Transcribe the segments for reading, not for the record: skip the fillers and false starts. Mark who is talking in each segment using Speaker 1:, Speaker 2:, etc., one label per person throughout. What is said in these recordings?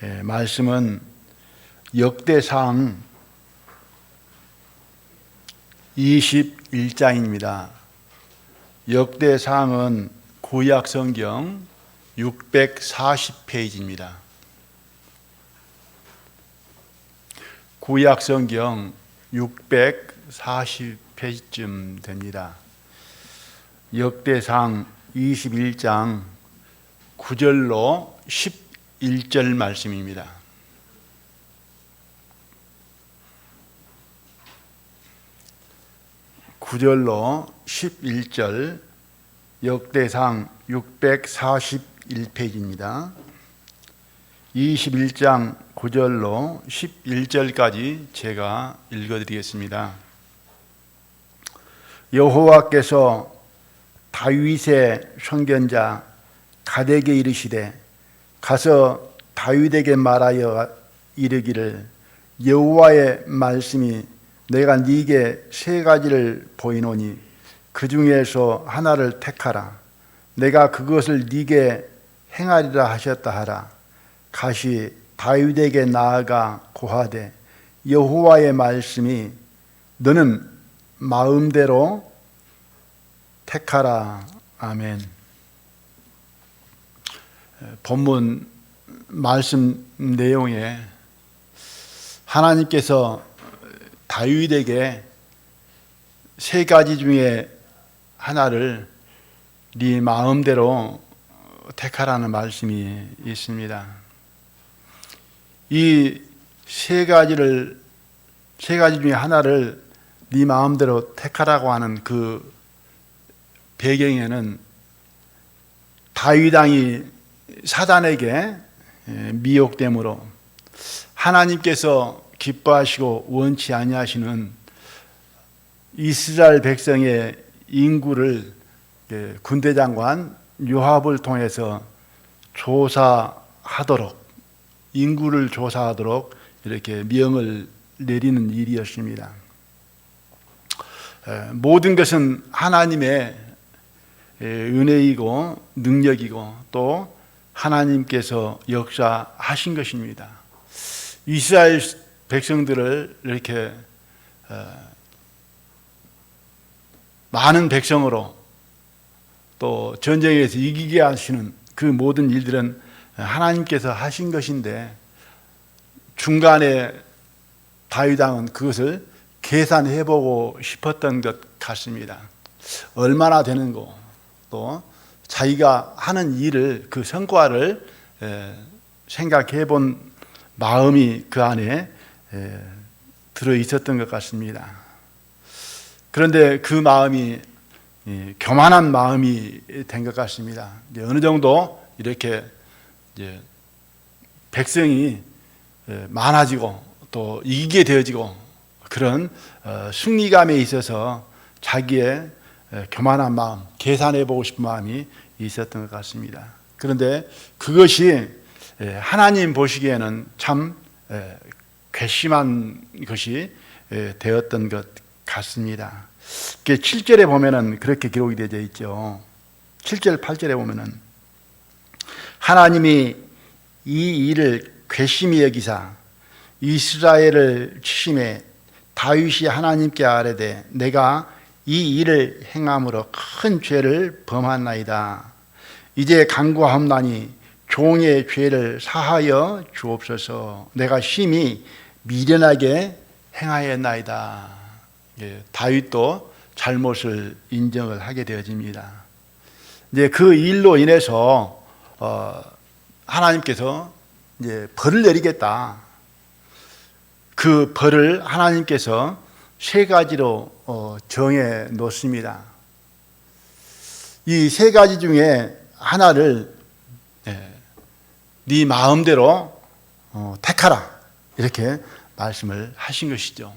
Speaker 1: 말씀은 역대상 21장입니다. 역대상은 구약성경 640페이지입니다. 구약성경 640페이지쯤 됩니다. 역대상 21장 9절로 11절 말씀입니다. (9절로) 11절 역대상 641페이지입니다. 21장 9절로 11절까지 제가 읽어드리겠습니다. 여호와께서 다윗의 선견자 갓에게 이르시되 가서 다윗에게 말하여 이르기를 여호와의 말씀이 내가 네게 세 가지를 보이노니 그 중에서 하나를 택하라. 내가 그것을 네게 행하리라 하셨다 하라. 가시 다윗에게 나아가 고하되 여호와의 말씀이 너는 마음대로 택하라. 아멘. 본문 말씀 내용에 하나님께서 다윗에게 세 가지 중에 하나를 네 마음대로 택하라는 말씀이 있습니다. 이 세 가지 중에 하나를 네 마음대로 택하라고 하는 그 배경에는 다윗 왕이 사단에게 미혹됨으로 하나님께서 기뻐하시고 원치 아니하시는 이스라엘 백성의 인구를 군대장관 요압을 통해서 인구를 조사하도록 이렇게 명을 내리는 일이었습니다. 모든 것은 하나님의 은혜이고 능력이고 또 하나님께서 역사하신 것입니다. 이스라엘 백성들을 이렇게 많은 백성으로 또 전쟁에서 이기게 하시는 그 모든 일들은 하나님께서 하신 것인데 중간에 다윗 왕은 그것을 계산해보고 싶었던 것 같습니다. 얼마나 되는고 또 자기가 하는 일을 그 성과를 생각해본 마음이 그 안에 들어 있었던 것 같습니다. 그런데 그 마음이 교만한 마음이 된 것 같습니다. 어느 정도 이렇게 백성이 많아지고 또 이기게 되어지고 그런 승리감에 있어서 자기의 교만한 마음, 계산해보고 싶은 마음이 있었던 것 같습니다. 그런데 그것이 하나님 보시기에는 참 괘씸한 것이 되었던 것 같습니다. 7절에 보면은 그렇게 기록이 되어 있죠. 7절, 8절에 보면은 하나님이 이 일을 괘씸히 여기사 이스라엘을 치심해 다윗이 하나님께 아뢰되 내가 이 일을 행함으로 큰 죄를 범하나이다. 이제 간구하옵나니 종의 죄를 사하여 주옵소서. 내가 심히 미련하게 행하였나이다. 다윗도 잘못을 인정을 하게 되어집니다. 이제 그 일로 인해서 하나님께서 이제 벌을 내리겠다. 그 벌을 하나님께서 세 가지로 정해 놓습니다. 이 세 가지 중에 하나를 네 마음대로 택하라 이렇게 말씀을 하신 것이죠.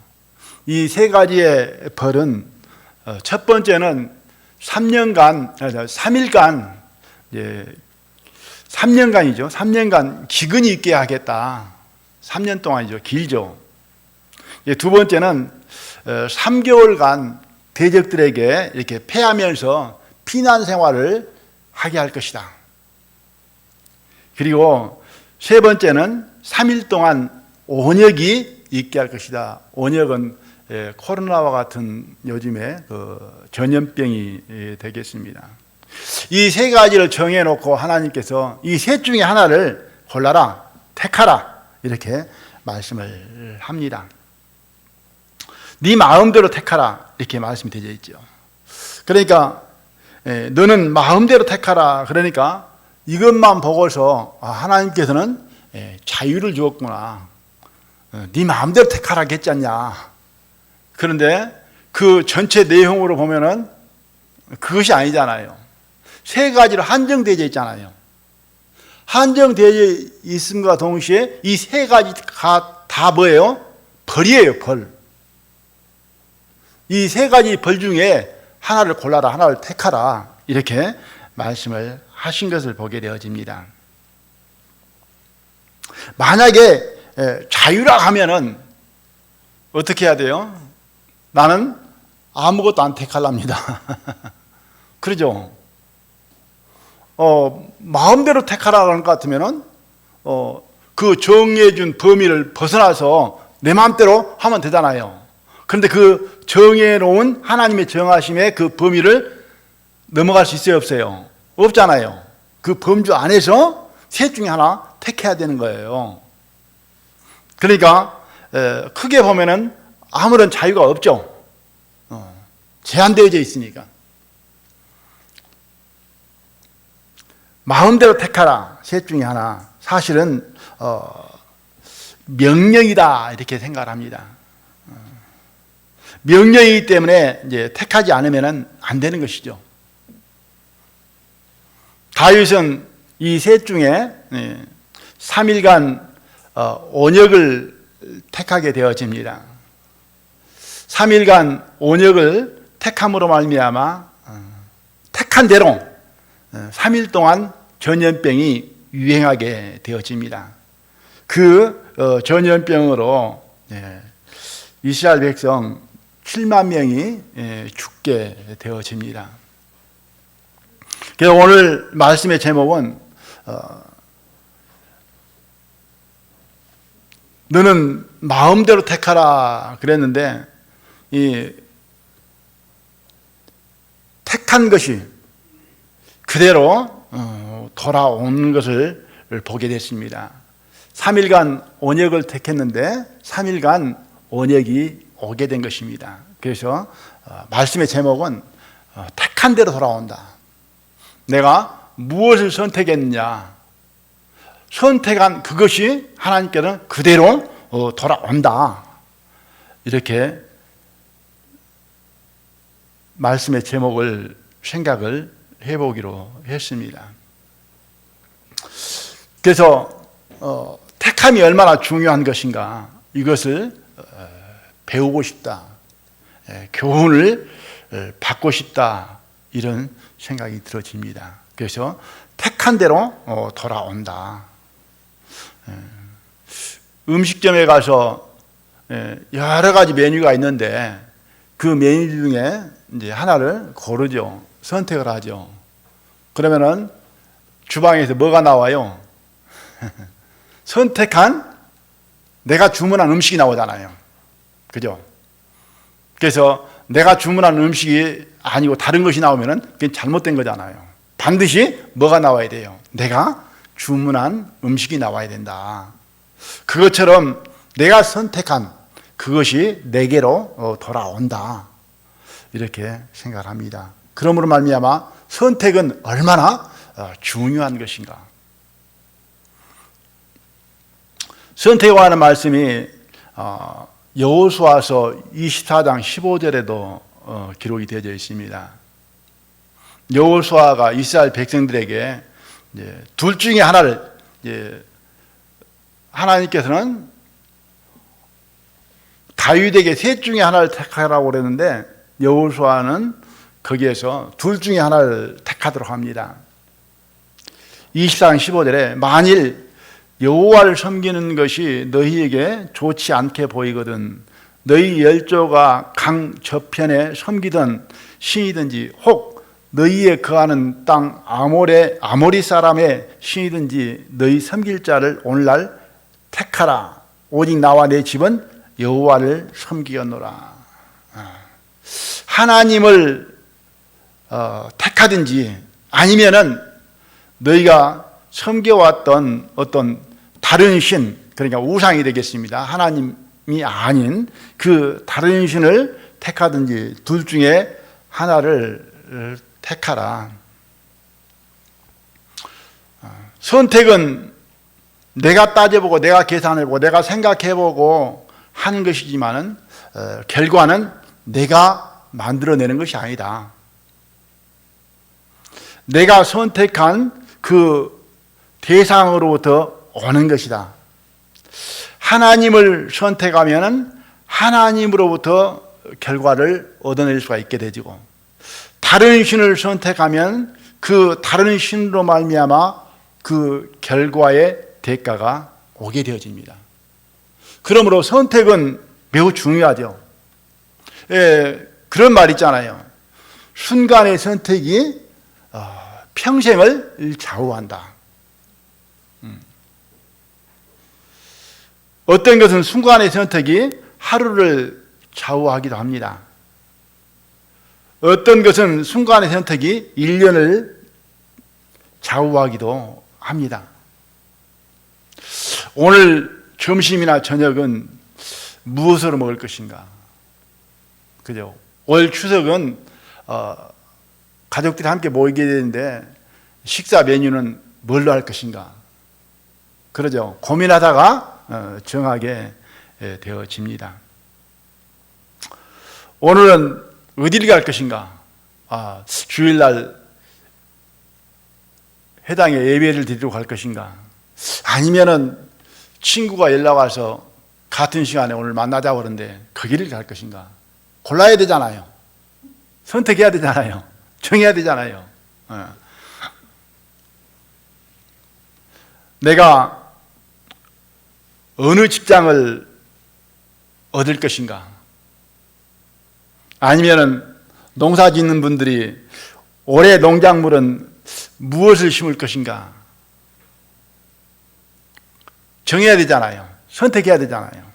Speaker 1: 이 세 가지의 벌은 첫 번째는 3년간 기근이 있게 하겠다. 3년 동안이죠. 길죠. 두 번째는 3개월간 대적들에게 이렇게 패하면서 피난 생활을 하게 할 것이다. 그리고 세 번째는 3일 동안 온역이 있게 할 것이다. 온역은 코로나와 같은 요즘에 전염병이 되겠습니다. 이 세 가지를 정해놓고 하나님께서 이 셋 중에 하나를 골라라, 택하라 이렇게 말씀을 합니다. 네 마음대로 택하라 이렇게 말씀이 되어 있죠. 그러니까 너는 마음대로 택하라. 그러니까 이것만 보고서 하나님께서는 자유를 주었구나. 네 마음대로 택하라 했지 않냐. 그런데 그 전체 내용으로 보면은 그것이 아니잖아요. 세 가지로 한정되어 있잖아요. 한정되어 있음과 동시에 이 세 가지가 다 뭐예요? 벌이에요, 벌. 이 세 가지 벌 중에 하나를 골라라, 하나를 택하라 이렇게 말씀을 하신 것을 보게 되어집니다. 만약에 자유라 하면은 어떻게 해야 돼요? 나는 아무것도 안 택할랍니다. 그러죠? 마음대로 택하라고 하는 것 같으면은 그 정해준 범위를 벗어나서 내 마음대로 하면 되잖아요. 그런데 그 정해놓은 하나님의 정하심의 그 범위를 넘어갈 수 있어요, 없어요? 없잖아요. 그 범주 안에서 셋 중에 하나 택해야 되는 거예요. 그러니까 크게 보면은 아무런 자유가 없죠. 제한되어져 있으니까. 마음대로 택하라, 셋 중에 하나. 사실은 명령이다 이렇게 생각을 합니다. 명령이기 때문에 이제 택하지 않으면 안 되는 것이죠. 다윗은 이 셋 중에 3일간 온역을 택하게 되어집니다. 3일간 온역을 택함으로 말미암아 택한 대로 3일 동안 전염병이 유행하게 되어집니다. 그 전염병으로 이스라엘 백성 7만 명이 죽게 되어집니다. 그래서 오늘 말씀의 제목은 너는 마음대로 택하라 그랬는데 이 택한 것이 그대로 돌아온 것을 보게 됐습니다. 3일간 온역을 택했는데 3일간 온역이 오게 된 것입니다. 그래서 말씀의 제목은 택한 대로 돌아온다. 내가 무엇을 선택했느냐, 선택한 그것이 하나님께는 그대로 돌아온다. 이렇게 말씀의 제목을 생각을 해보기로 했습니다. 그래서 택함이 얼마나 중요한 것인가 이것을 배우고 싶다, 교훈을 받고 싶다 이런 생각이 들어집니다. 그래서 택한 대로 돌아온다. 음식점에 가서 여러 가지 메뉴가 있는데 그 메뉴 중에 이제 하나를 고르죠. 선택을 하죠. 그러면은 주방에서 뭐가 나와요? 선택한 내가 주문한 음식이 나오잖아요. 그죠? 그래서 내가 주문한 음식이 아니고 다른 것이 나오면은 그게 잘못된 거잖아요. 반드시 뭐가 나와야 돼요? 내가 주문한 음식이 나와야 된다. 그것처럼 내가 선택한 그것이 내게로 돌아온다. 이렇게 생각을 합니다. 그러므로 말미암아 선택은 얼마나 중요한 것인가. 선택과 하는 말씀이 여호수아서 24장 15절에도 기록이 되어져 있습니다. 여호수아가 이스라엘 백성들에게 둘 중에 하나를 하나님께서는 다윗에게 셋 중에 하나를 택하라고 그랬는데 여호수아는 거기에서 둘 중에 하나를 택하도록 합니다. 24장 15절에 만일 여호와를 섬기는 것이 너희에게 좋지 않게 보이거든 너희 열조가 강 저편에 섬기던 신이든지 혹 너희의 거하는 땅 아모리 사람의 신이든지 너희 섬길 자를 오늘날 택하라. 오직 나와 내 집은 여호와를 섬기겠노라. 하나님을 택하든지 아니면은 너희가 섬겨왔던 어떤 다른 신, 그러니까 우상이 되겠습니다. 하나님이 아닌 그 다른 신을 택하든지 둘 중에 하나를 택하라. 선택은 내가 따져보고 내가 계산해보고 내가 생각해보고 하는 것이지만은 결과는 내가 만들어내는 것이 아니다. 내가 선택한 그 대상으로부터 오는 것이다. 하나님을 선택하면은 하나님으로부터 결과를 얻어낼 수가 있게 되지고, 다른 신을 선택하면 그 다른 신으로 말미암아 그 결과의 대가가 오게 되어집니다. 그러므로 선택은 매우 중요하죠. 그런 말 있잖아요. 순간의 선택이 평생을 좌우한다. 어떤 것은 순간의 선택이 하루를 좌우하기도 합니다. 어떤 것은 순간의 선택이 1년을 좌우하기도 합니다. 오늘 점심이나 저녁은 무엇으로 먹을 것인가? 그죠? 올 추석은 가족들이 함께 모이게 되는데 식사 메뉴는 뭘로 할 것인가? 그러죠. 고민하다가 정하게 되어집니다. 오늘은 어디를 갈 것인가? 주일날 회당에 예배를 드리러 갈 것인가? 아니면은 친구가 연락 와서 같은 시간에 오늘 만나자고 그러는데 거기를 갈 것인가? 골라야 되잖아요. 선택해야 되잖아요. 정해야 되잖아요. 내가 어느 직장을 얻을 것인가? 아니면은 농사 짓는 분들이 올해 농작물은 무엇을 심을 것인가? 정해야 되잖아요. 선택해야 되잖아요.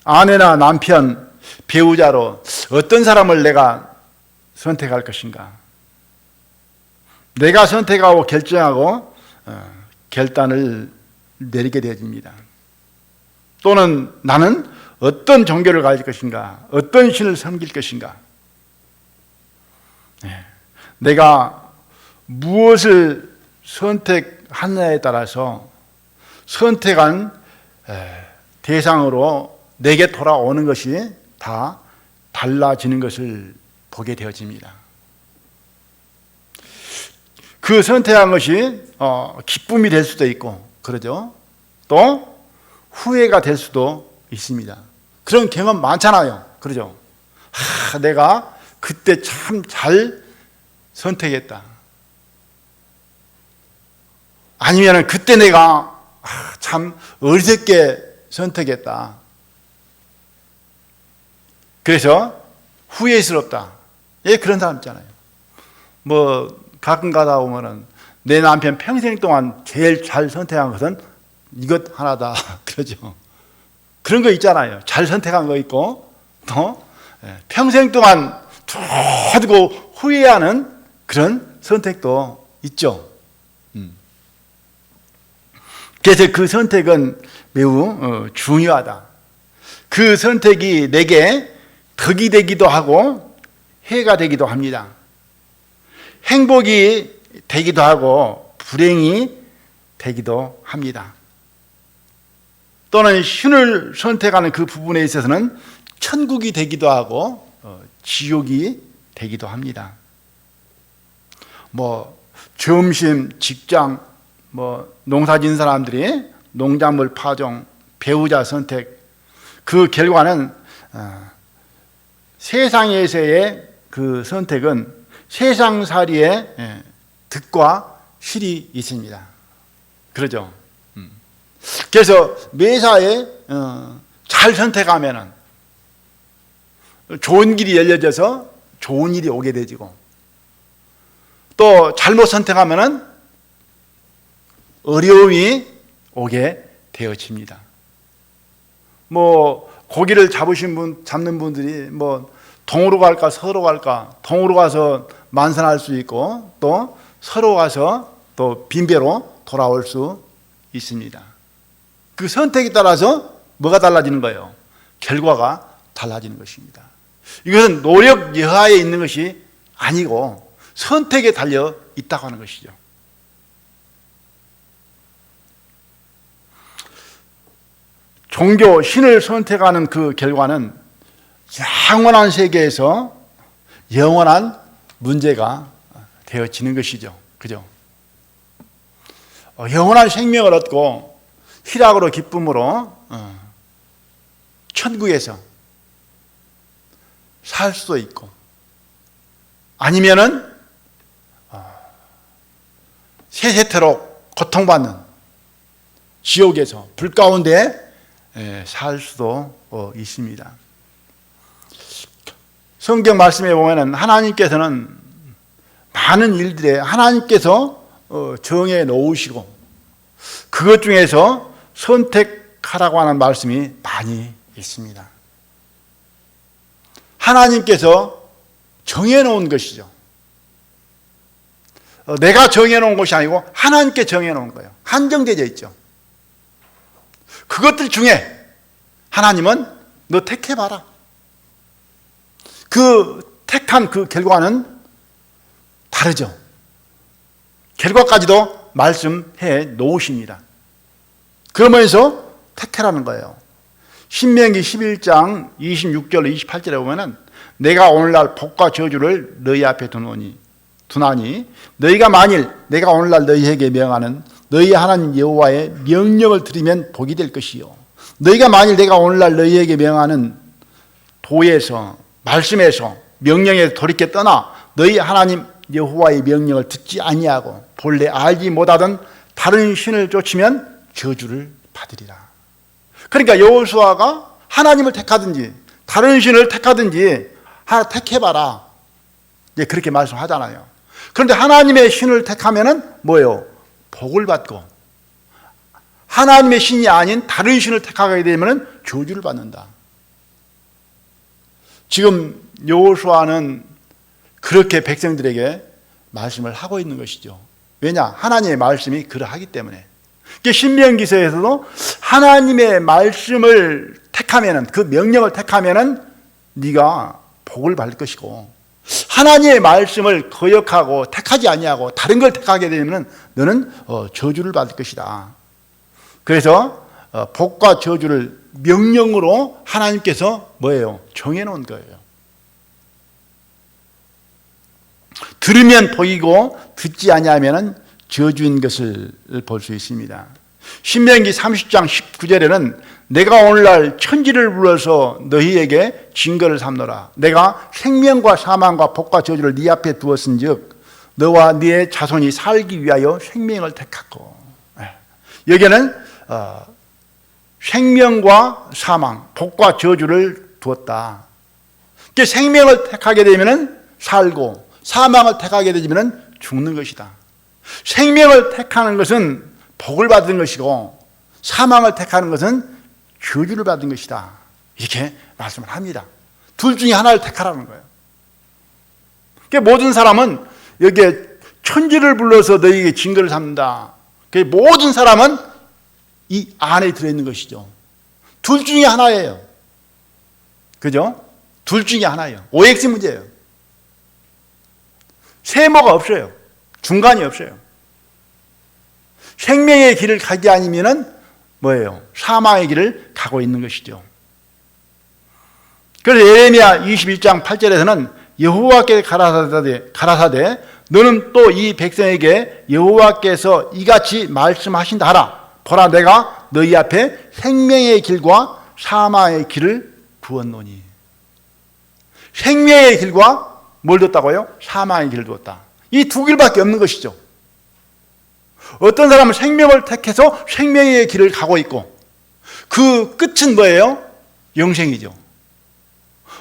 Speaker 1: 아내나 남편, 배우자로 어떤 사람을 내가 선택할 것인가? 내가 선택하고 결정하고 결단을 내리게 되어집니다. 또는 나는 어떤 종교를 가질 것인가? 어떤 신을 섬길 것인가? 내가 무엇을 선택하느냐에 따라서 선택한 대상으로 내게 돌아오는 것이 다 달라지는 것을 보게 되어집니다. 그 선택한 것이 기쁨이 될 수도 있고, 그러죠. 또 후회가 될 수도 있습니다. 그런 경험 많잖아요. 그러죠. 내가 그때 참 잘 선택했다. 아니면 그때 내가 참 어리석게 선택했다. 그래서 후회스럽다. 그런 사람 있잖아요. 가끔 가다 보면은 내 남편 평생 동안 제일 잘 선택한 것은 이것 하나다. 그러죠. 그런 거 있잖아요. 잘 선택한 거 있고, 또 평생 동안 두고 후회하는 그런 선택도 있죠. 그래서 그 선택은 매우 중요하다. 그 선택이 내게 덕이 되기도 하고 해가 되기도 합니다. 행복이 되기도 하고 불행이 되기도 합니다. 또는 신을 선택하는 그 부분에 있어서는 천국이 되기도 하고 지옥이 되기도 합니다. 점심, 직장, 농사 지은 사람들이 농작물 파종, 배우자 선택, 그 결과는 세상에서의 그 선택은 세상살이의 득과 실이 있습니다. 그러죠. 그래서 매사에 잘 선택하면은 좋은 길이 열려져서 좋은 일이 오게 되지고, 또 잘못 선택하면은 어려움이 오게 되어집니다. 뭐 고기를 잡는 분들이 뭐 동으로 갈까 서로 갈까, 동으로 가서 만선할 수 있고 또 서로 가서 또 빈배로 돌아올 수 있습니다. 그 선택에 따라서 뭐가 달라지는 거예요? 결과가 달라지는 것입니다. 이것은 노력 여하에 있는 것이 아니고 선택에 달려 있다고 하는 것이죠. 종교, 신을 선택하는 그 결과는 영원한 세계에서 영원한 문제가 되어지는 것이죠. 그죠? 영원한 생명을 얻고 희락으로 기쁨으로 천국에서 살 수도 있고, 아니면은 세세토록 고통받는 지옥에서 불 가운데 살 수도 있습니다. 성경 말씀에 보면은 하나님께서는 많은 일들에 하나님께서 정해 놓으시고 그것 중에서 선택하라고 하는 말씀이 많이 있습니다. 하나님께서 정해 놓은 것이죠. 내가 정해 놓은 것이 아니고 하나님께 정해 놓은 거예요. 한정되어 있죠. 그것들 중에 하나님은 너 택해봐라. 그 택한 그 결과는 다르죠. 결과까지도 말씀해 놓으십니다. 그러면서 택해라는 거예요. 신명기 11장 26절 28절에 보면은 내가 오늘날 복과 저주를 너희 앞에 두나니 너희가 만일 내가 오늘날 너희에게 명하는 너희 하나님 여호와의 명령을 들으면 복이 될 것이요 너희가 만일 내가 오늘날 너희에게 명하는 도에서 말씀에서 명령에서 돌이켜 떠나 너희 하나님 여호와의 명령을 듣지 아니하고 본래 알지 못하던 다른 신을 쫓으면 저주를 받으리라. 그러니까 여호수아가 하나님을 택하든지 다른 신을 택하든지 하나 택해봐라. 그렇게 말씀하잖아요. 그런데 하나님의 신을 택하면은 뭐예요? 복을 받고, 하나님의 신이 아닌 다른 신을 택하게 되면 저주를 받는다. 지금 여호수아는 그렇게 백성들에게 말씀을 하고 있는 것이죠. 왜냐? 하나님의 말씀이 그러하기 때문에. 신명기서에서도 하나님의 말씀을 택하면은, 그 명령을 택하면은 네가 복을 받을 것이고, 하나님의 말씀을 거역하고 택하지 아니하고 다른 걸 택하게 되면 너는 저주를 받을 것이다. 그래서 복과 저주를 명령으로 하나님께서 뭐예요? 정해놓은 거예요. 들으면 복이고 듣지 아니하면 저주인 것을 볼 수 있습니다. 신명기 30장 19절에는 내가 오늘날 천지를 불러서 너희에게 증거를 삼노라. 내가 생명과 사망과 복과 저주를 네 앞에 두었은즉 너와 네 자손이 살기 위하여 생명을 택하고. 여기는 생명과 사망, 복과 저주를 두었다. 생명을 택하게 되면 살고 사망을 택하게 되면 죽는 것이다. 생명을 택하는 것은 복을 받은 것이고 사망을 택하는 것은 저주를 받은 것이다. 이렇게 말씀을 합니다. 둘 중에 하나를 택하라는 거예요. 그러니까 모든 사람은 여기에 천지를 불러서 너희에게 증거를 삼는다. 모든 사람은 이 안에 들어있는 것이죠. 둘 중에 하나예요. 그죠? 둘 중에 하나예요. OX 문제예요. 세모가 없어요. 중간이 없어요. 생명의 길을 가지 않으면은 뭐예요? 사망의 길을 가고 있는 것이죠. 그래서 예레미야 21장 8절에서는 여호와께 가라사대 너는 또 이 백성에게 여호와께서 이같이 말씀하신다 하라. 보라 내가 너희 앞에 생명의 길과 사망의 길을 두었노니. 생명의 길과 뭘 뒀다고요? 사망의 길을 두었다. 이 두 길밖에 없는 것이죠. 어떤 사람은 생명을 택해서 생명의 길을 가고 있고 그 끝은 뭐예요? 영생이죠.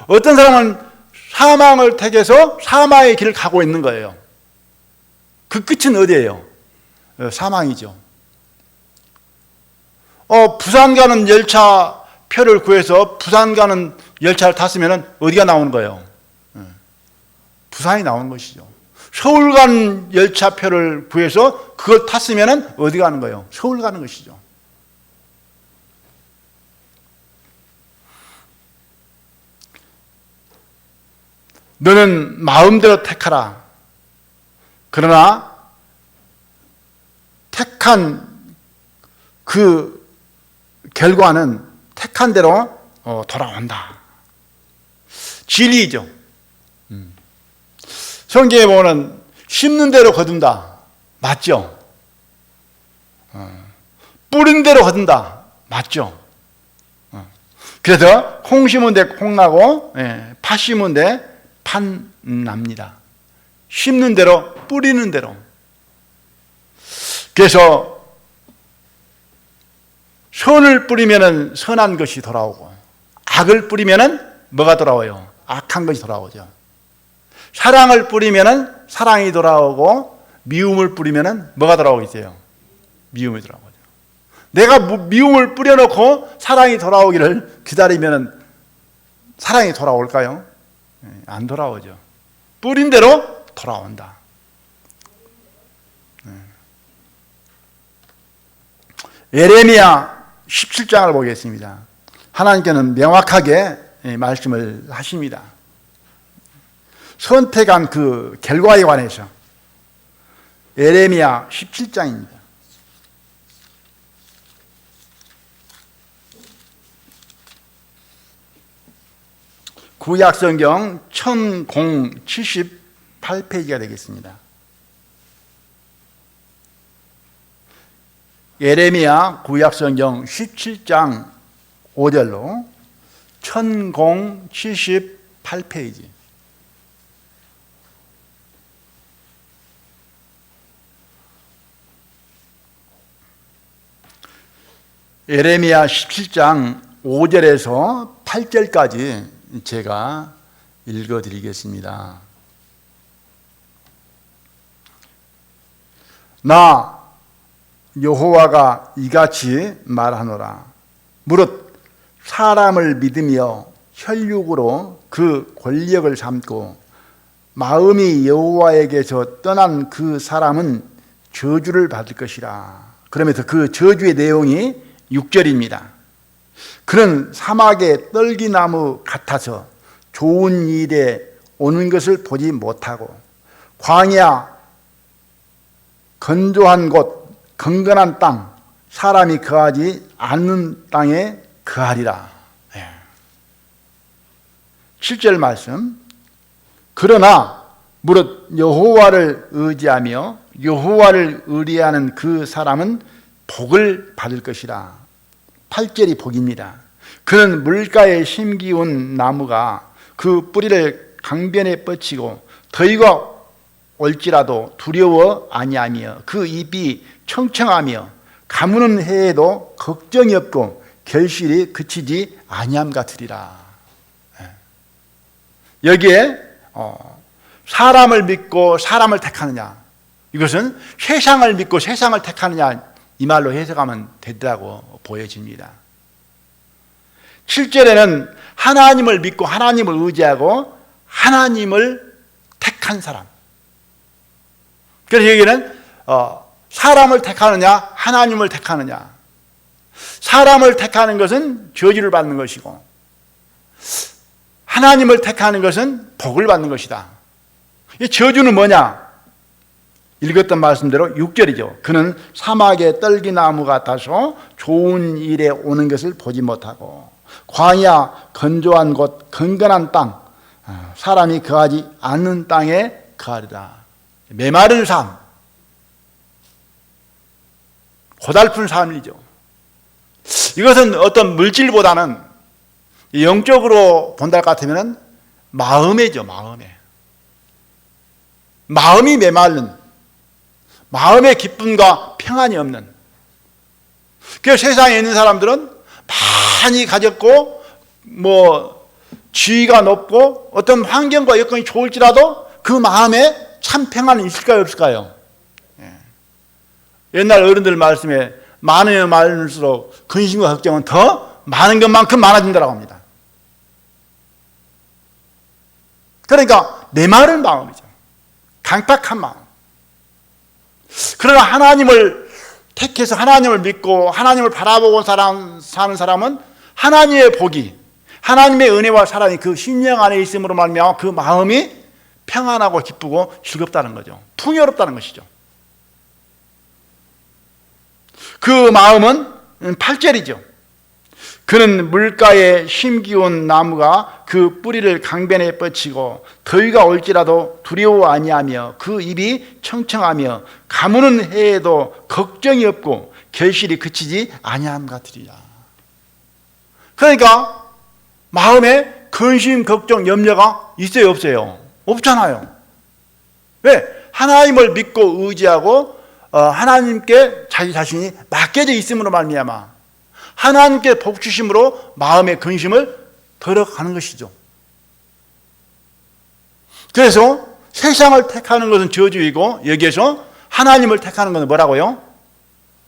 Speaker 1: 어떤 사람은 사망을 택해서 사망의 길을 가고 있는 거예요. 그 끝은 어디예요? 사망이죠. 부산 가는 열차 표를 구해서 부산 가는 열차를 탔으면 어디가 나오는 거예요? 부산이 나오는 것이죠. 서울 가는 열차표를 구해서 그걸 탔으면 어디 가는 거예요? 서울 가는 것이죠. 너는 마음대로 택하라. 그러나 택한 그 결과는 택한 대로 돌아온다. 진리죠. 성경에 보면 심는 대로 거둔다. 맞죠? 뿌린 대로 거둔다. 맞죠? 그래서 콩 심은 데 콩 나고 팥 심은 데 팥 납니다. 심는 대로 뿌리는 대로. 그래서 선을 뿌리면 선한 것이 돌아오고 악을 뿌리면 뭐가 돌아와요? 악한 것이 돌아오죠. 사랑을 뿌리면 사랑이 돌아오고 미움을 뿌리면 뭐가 돌아오겠어요? 미움이 돌아오죠. 내가 미움을 뿌려놓고 사랑이 돌아오기를 기다리면 사랑이 돌아올까요? 안 돌아오죠. 뿌린 대로 돌아온다. 예레미야 17장을 보겠습니다. 하나님께는 명확하게 말씀을 하십니다. 선택한 그 결과에 관해서. 예레미야 17장입니다. 구약성경 1078페이지가 되겠습니다. 예레미야 구약성경 17장 5절로 1078페이지. 예레미야 17장 5절에서 8절까지 제가 읽어드리겠습니다. 나 여호와가 이같이 말하노라. 무릇 사람을 믿으며 혈육으로 그 권력을 삼고 마음이 여호와에게서 떠난 그 사람은 저주를 받을 것이라. 그러면서 그 저주의 내용이 6절입니다. 그는 사막의 떨기나무 같아서 좋은 일에 오는 것을 보지 못하고 광야 건조한 곳 건건한 땅 사람이 거하지 않는 땅에 거하리라. 7절 말씀. 그러나 무릇 여호와를 의지하며 여호와를 의뢰하는 그 사람은 복을 받을 것이라. 8절이 복입니다. 그는 물가에 심기운 나무가 그 뿌리를 강변에 뻗치고 더위가 올지라도 두려워 아니하며 그 잎이 청청하며 가무는 해에도 걱정이 없고 결실이 그치지 아니함 같으리라. 여기에 사람을 믿고 사람을 택하느냐, 이것은 세상을 믿고 세상을 택하느냐, 이 말로 해석하면 되더라고 보여집니다. 7절에는 하나님을 믿고 하나님을 의지하고 하나님을 택한 사람. 그래서 여기는 사람을 택하느냐 하나님을 택하느냐. 사람을 택하는 것은 저주를 받는 것이고 하나님을 택하는 것은 복을 받는 것이다. 이 저주는 뭐냐? 읽었던 말씀대로 6절이죠. 그는 사막의 떨기나무 같아서 좋은 일에 오는 것을 보지 못하고 광야 건조한 곳 건건한 땅 사람이 거하지 않는 땅에 거하리라. 메마른 삶, 고달픈 삶이죠. 이것은 어떤 물질보다는 영적으로 본다 같으면 마음이죠. 마음이 메마른, 마음의 기쁨과 평안이 없는. 그래서 세상에 있는 사람들은 많이 가졌고 지위가 높고 어떤 환경과 여건이 좋을지라도 그 마음에 참 평안이 있을까요 없을까요? 옛날 어른들 말씀에 많으면 많을수록 근심과 걱정은 더 많은 것만큼 많아진다고 합니다. 그러니까 내 마른 마음이죠. 강팍한 마음. 그러나 하나님을 택해서 하나님을 믿고 하나님을 바라보고 사는 사람은 하나님의 복이, 하나님의 은혜와 사랑이 그 심령 안에 있음으로 말미암아 그 마음이 평안하고 기쁘고 즐겁다는 거죠. 풍요롭다는 것이죠. 그 마음은 8절이죠. 그는 물가에 심기운 나무가 그 뿌리를 강변에 뻗치고 더위가 올지라도 두려워 아니하며 그 입이 청청하며 가무는 해에도 걱정이 없고 결실이 그치지 아니함 같으리라. 그러니까 마음에 근심, 걱정, 염려가 있어요, 없어요? 없잖아요. 왜? 하나님을 믿고 의지하고 하나님께 자기 자신이 맡겨져 있음으로 말미암아 하나님께 복 주심으로 마음의 근심을 덜어가는 것이죠. 그래서 세상을 택하는 것은 저주이고 여기에서 하나님을 택하는 것은 뭐라고요?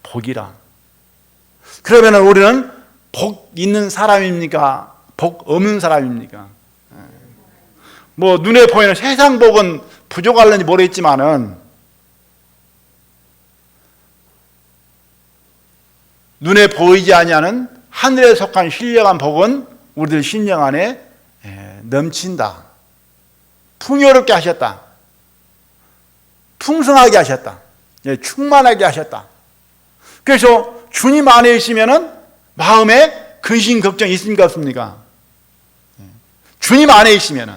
Speaker 1: 복이라. 그러면 우리는 복 있는 사람입니까? 복 없는 사람입니까? 뭐 눈에 보이는 세상 복은 부족할는지 모르겠지만은 눈에 보이지 아니하는 하늘에 속한 신령한 복은 우리들 심령 안에 넘친다. 풍요롭게 하셨다. 풍성하게 하셨다. 충만하게 하셨다. 그래서 주님 안에 있으면은 마음에 근심 걱정이 있습니까 없습니까? 주님 안에 있으면은.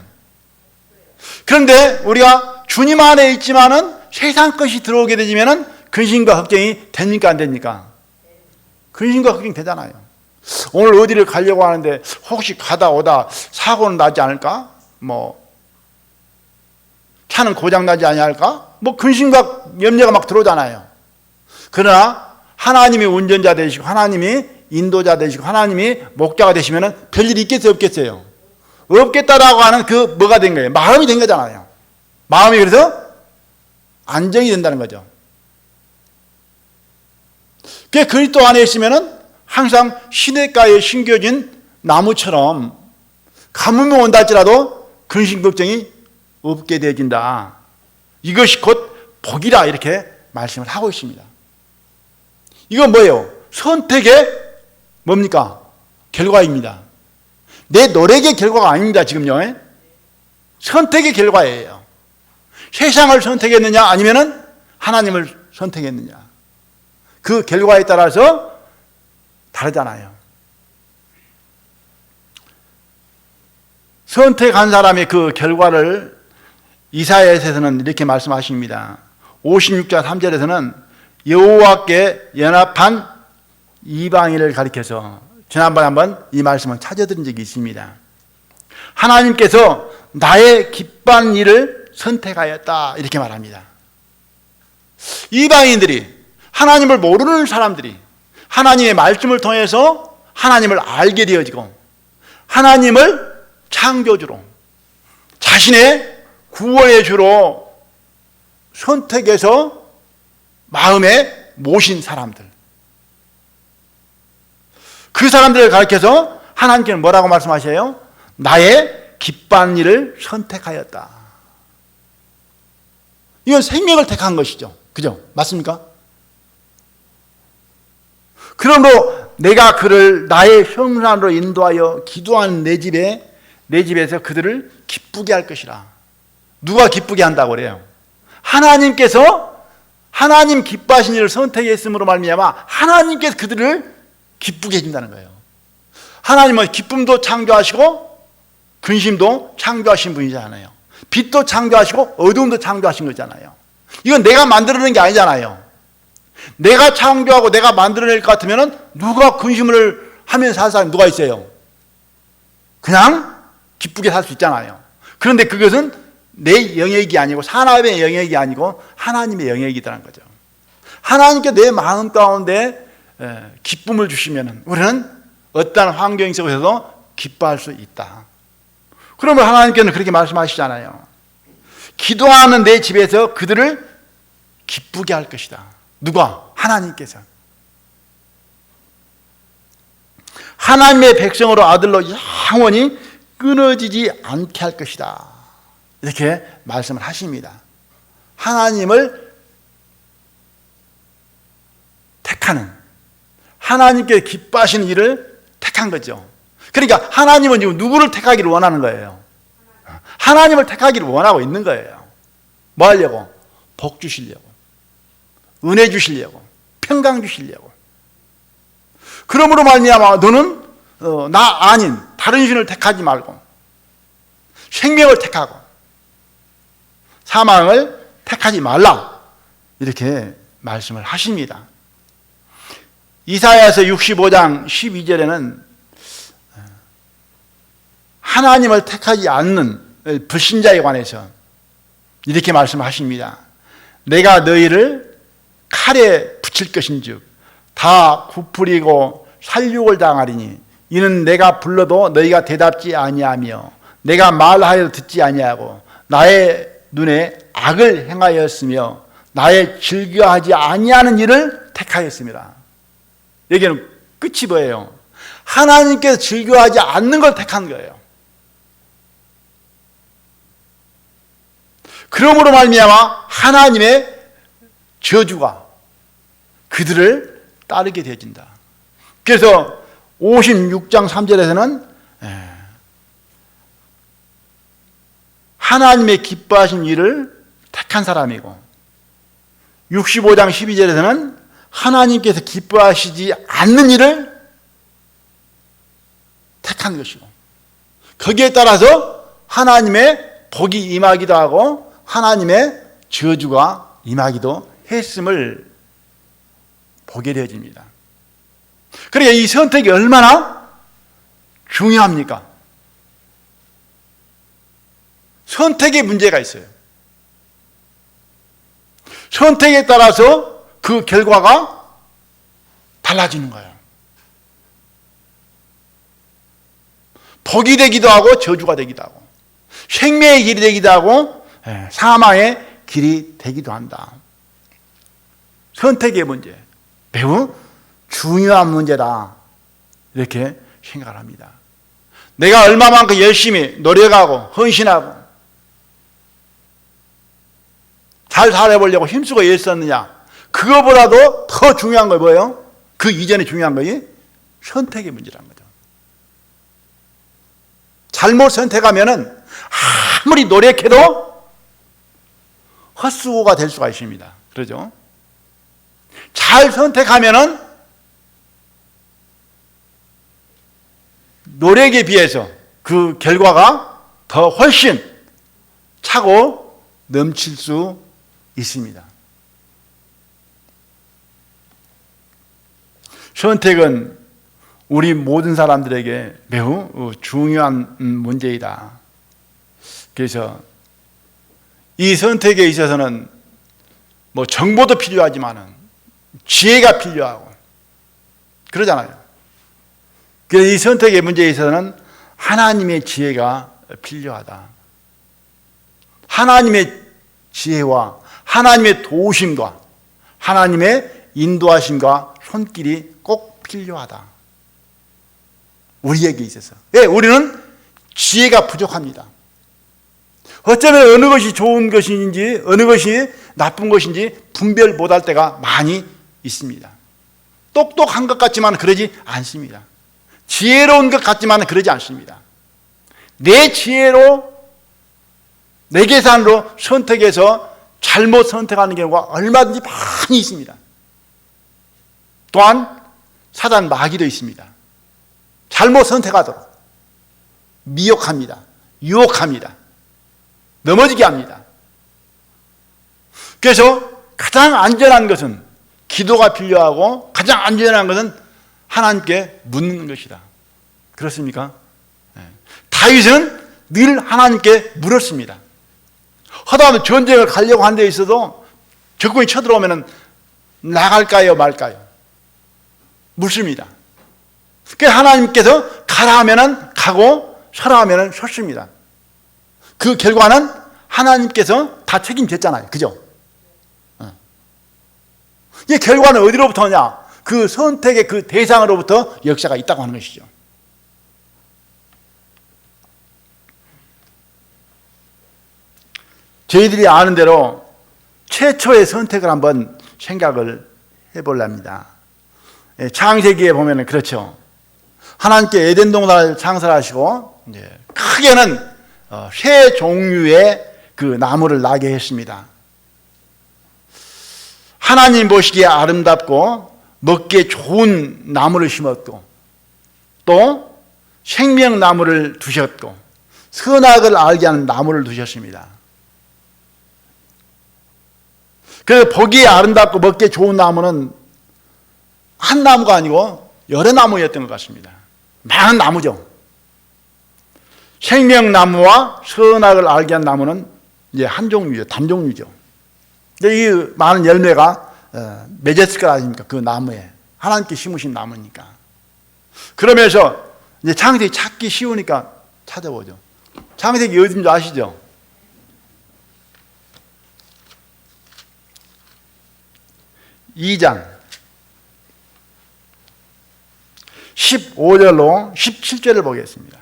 Speaker 1: 그런데 우리가 주님 안에 있지만은 세상 것이 들어오게 되면은 근심과 걱정이 됩니까 안 됩니까? 근심과 걱정이 되잖아요. 오늘 어디를 가려고 하는데 혹시 가다 오다 사고는 나지 않을까? 뭐 차는 고장 나지 아니할까? 뭐 근심과 염려가 막 들어오잖아요. 그러나 하나님이 운전자 되시고 하나님이 인도자 되시고 하나님이 목자가 되시면은 별일이 있겠어요, 없겠어요? 없겠다라고 하는 그 뭐가 된 거예요? 마음이 된 거잖아요. 마음이 그래서 안정이 된다는 거죠. 그 그리스도 안에 있으면은 항상 시냇가에 심겨진 나무처럼 가뭄이 온다 할지라도 근심 걱정이 없게 되어진다. 이것이 곧 복이라 이렇게 말씀을 하고 있습니다. 이건 뭐예요? 선택의 뭡니까? 결과입니다. 내 노력의 결과가 아닙니다. 지금요. 선택의 결과예요. 세상을 선택했느냐 아니면은 하나님을 선택했느냐. 그 결과에 따라서 다르잖아요. 선택한 사람의 그 결과를 이사야에서는 이렇게 말씀하십니다. 56장 3절에서는 여호와께 연합한 이방인을 가리켜서 지난번에 한번 이 말씀을 찾아드린 적이 있습니다. 하나님께서 나의 기뻐하는 일을 선택하였다 이렇게 말합니다. 이방인들이 하나님을 모르는 사람들이 하나님의 말씀을 통해서 하나님을 알게 되어지고 하나님을 창조주로 자신의 구원의 주로 선택해서 마음에 모신 사람들, 그 사람들을 가리켜서 하나님께는 뭐라고 말씀하셔요? 나의 기뻐하는 일을 선택하였다. 이건 생명을 택한 것이죠. 그죠? 맞습니까? 그러므로 내가 그를 나의 형상으로 인도하여 기도하는 내 집에서 그들을 기쁘게 할 것이라. 누가 기쁘게 한다고 그래요? 하나님께서 하나님 기뻐하신 일을 선택했음으로 말미암아 하나님께서 그들을 기쁘게 해준다는 거예요. 하나님은 기쁨도 창조하시고 근심도 창조하신 분이잖아요. 빛도 창조하시고 어두움도 창조하신 거잖아요. 이건 내가 만들어낸 게 아니잖아요. 내가 창조하고 내가 만들어낼 것 같으면 누가 근심을 하면서 살 사람이 누가 있어요? 그냥 기쁘게 살 수 있잖아요. 그런데 그것은 내 영역이 아니고 사람의 영역이 아니고 하나님의 영역이라는 거죠. 하나님께 내 마음 가운데 기쁨을 주시면 우리는 어떠한 환경 속에서도 기뻐할 수 있다. 그러면 하나님께는 그렇게 말씀하시잖아요. 기도하는 내 집에서 그들을 기쁘게 할 것이다. 누가? 하나님께서 하나님의 백성으로 아들로 영원히 끊어지지 않게 할 것이다. 이렇게 말씀을 하십니다. 하나님을 택하는, 하나님께 기뻐하시는 일을 택한 거죠. 그러니까 하나님은 지금 누구를 택하기를 원하는 거예요? 하나님을 택하기를 원하고 있는 거예요. 뭐 하려고? 복 주시려고, 은혜 주시려고, 평강 주시려고. 그러므로 말미암아 너는 나 아닌 다른 신을 택하지 말고 생명을 택하고 사망을 택하지 말라, 이렇게 말씀을 하십니다. 이사야서 65장 12절에는 하나님을 택하지 않는 불신자에 관해서 이렇게 말씀하십니다. 내가 너희를 칼에 붙일 것인즉 다 부풀이고 살육을 당하리니 이는 내가 불러도 너희가 대답지 아니하며 내가 말하여 듣지 아니하고 나의 눈에 악을 행하였으며 나의 즐겨하지 아니하는 일을 택하였습니다. 여기는 끝이 뭐예요? 하나님께서 즐겨하지 않는 걸 택한 거예요. 그러므로 말미암아 하나님의 저주가 그들을 따르게 되어진다. 그래서 56장 3절에서는 하나님의 기뻐하신 일을 택한 사람이고 65장 12절에서는 하나님께서 기뻐하시지 않는 일을 택한 것이고 거기에 따라서 하나님의 복이 임하기도 하고 하나님의 저주가 임하기도 했음을 보게 되어집니다. 그러니까 이 선택이 얼마나 중요합니까? 선택에 문제가 있어요. 선택에 따라서 그 결과가 달라지는 거예요. 복이 되기도 하고 저주가 되기도 하고 생명의 길이 되기도 하고 사망의 길이 되기도 한다. 선택의 문제, 매우 중요한 문제다, 이렇게 생각을 합니다. 내가 얼마만큼 열심히 노력하고 헌신하고 잘 살아보려고 힘쓰고 애썼느냐, 그거보다도 더 중요한 거 뭐예요? 그 이전에 중요한 것이 선택의 문제라는 거죠. 잘못 선택하면은 아무리 노력해도 헛수고가 될 수가 있습니다. 그러죠? 잘 선택하면은 노력에 비해서 그 결과가 더 훨씬 차고 넘칠 수 있습니다. 선택은 우리 모든 사람들에게 매우 중요한 문제이다. 그래서 이 선택에 있어서는 뭐 정보도 필요하지만은 지혜가 필요하고 그러잖아요. 그래서 이 선택의 문제에 있어서는 하나님의 지혜가 필요하다. 하나님의 지혜와 하나님의 도우심과 하나님의 인도하심과 손길이 꼭 필요하다. 우리에게 있어서. 예, 우리는 지혜가 부족합니다. 어쩌면 어느 것이 좋은 것인지 어느 것이 나쁜 것인지 분별 못할 때가 많이 있습니다. 똑똑한 것 같지만 그러지 않습니다. 지혜로운 것 같지만 그러지 않습니다. 내 지혜로 내 계산으로 선택해서 잘못 선택하는 경우가 얼마든지 많이 있습니다. 또한 사단 마귀도 있습니다. 잘못 선택하도록 미혹합니다. 유혹합니다. 넘어지게 합니다. 그래서 가장 안전한 것은 기도가 필요하고 가장 안전한 것은 하나님께 묻는 것이다. 그렇습니까? 네. 다윗은 늘 하나님께 물었습니다. 허다하면 전쟁을 가려고 한 데 있어도 적군이 쳐들어오면 나갈까요 말까요? 묻습니다. 그래서 하나님께서 가라 하면 가고 서라 하면 섰습니다. 그 결과는 하나님께서 다 책임졌잖아요. 그죠? 이 결과는 어디로부터 오냐? 그 선택의 그 대상으로부터 역사가 있다고 하는 것이죠. 저희들이 아는 대로 최초의 선택을 한번 생각을 해보랍니다. 창세기에 보면은 그렇죠. 하나님께 에덴 동산을 창설하시고 크게는 세 종류의 그 나무를 나게 했습니다. 하나님 보시기에 아름답고 먹기에 좋은 나무를 심었고, 또 생명나무를 두셨고, 선악을 알게 하는 나무를 두셨습니다. 그래서 보기에 아름답고 먹기에 좋은 나무는 한 나무가 아니고 여러 나무였던 것 같습니다. 많은 나무죠. 생명나무와 선악을 알게 한 나무는 이제 한 종류죠. 단종류죠. 근데 이 많은 열매가 맺었을 것 아닙니까? 그 나무에. 하나님께 심으신 나무니까. 그러면서 이제 창세기 찾기 쉬우니까 찾아보죠. 창세기 어딘지 아시죠? 2장 15절로 17절을 보겠습니다.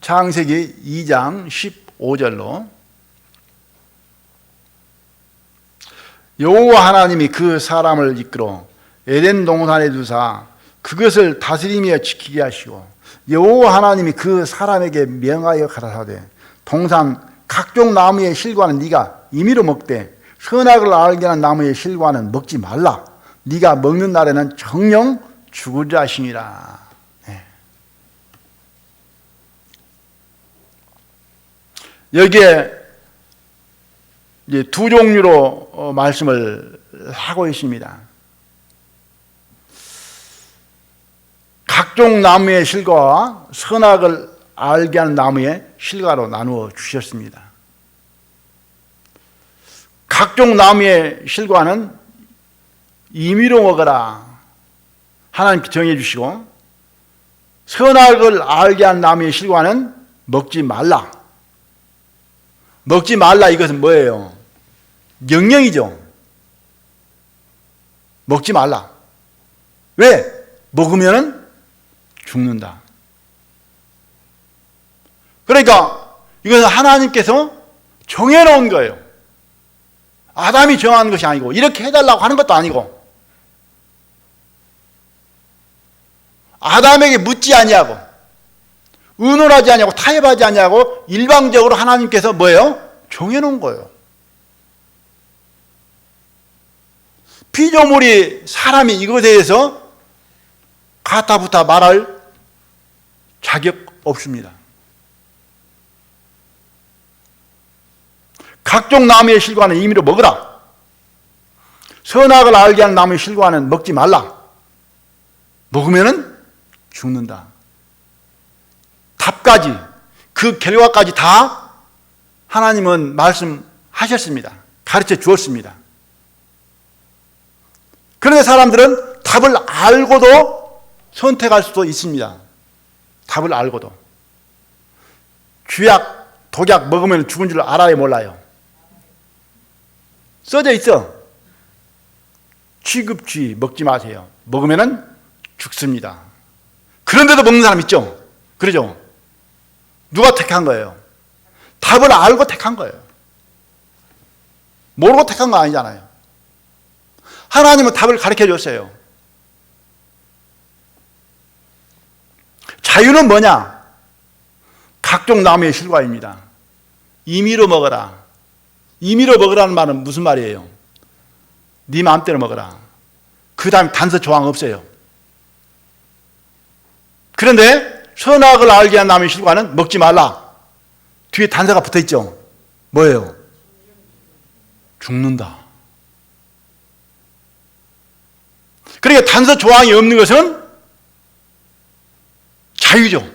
Speaker 1: 창세기 2장 15절로 여호와 하나님이 그 사람을 이끌어 에덴 동산에 두사 그것을 다스리며 지키게 하시고 여호와 하나님이 그 사람에게 명하여 가라사대 동산 각종 나무의 실과는 네가 임의로 먹되 선악을 알게 하는 나무의 실과는 먹지 말라. 네가 먹는 날에는 정령 죽을 자신이라. 여기에 이제 두 종류로 말씀을 하고 있습니다. 각종 나무의 실과와 선악을 알게 하는 나무의 실과로 나누어 주셨습니다. 각종 나무의 실과는 임의로 먹어라. 하나님께 정해 주시고, 선악을 알게 하는 나무의 실과는 먹지 말라. 먹지 말라, 이것은 뭐예요? 명령이죠. 먹지 말라. 왜? 먹으면 죽는다. 그러니까 이것은 하나님께서 정해놓은 거예요. 아담이 정한 것이 아니고, 이렇게 해달라고 하는 것도 아니고, 아담에게 묻지 아니하고, 의논하지 아니하고, 타협하지 아니하고, 일방적으로 하나님께서 뭐예요? 정해놓은 거예요. 피조물이 사람이 이것에 대해서 가타부타 말할 자격 없습니다. 각종 나무의 실과는 임의로 먹으라. 선악을 알게 하는 나무의 실과는 먹지 말라. 먹으면은 죽는다. 답까지, 그 결과까지 다 하나님은 말씀하셨습니다. 가르쳐 주었습니다. 그런데 사람들은 답을 알고도 선택할 수도 있습니다. 답을 알고도. 쥐약, 독약 먹으면 죽은 줄 알아요, 몰라요? 써져 있어. 취급쥐 먹지 마세요. 먹으면 죽습니다. 그런데도 먹는 사람 있죠? 그러죠? 누가 택한 거예요? 답을 알고 택한 거예요. 모르고 택한 거 아니잖아요. 하나님은 답을 가르쳐 줬어요. 자유는 뭐냐? 각종 나무의 실과입니다. 임의로 먹어라. 임의로 먹으라는 말은 무슨 말이에요? 네 마음대로 먹어라. 그 다음에 단서 조항 없어요. 그런데 선악을 알게 한 나무의 실과는 먹지 말라. 뒤에 단서가 붙어 있죠. 뭐예요? 죽는다. 그러니까 단서 조항이 없는 것은 자유죠.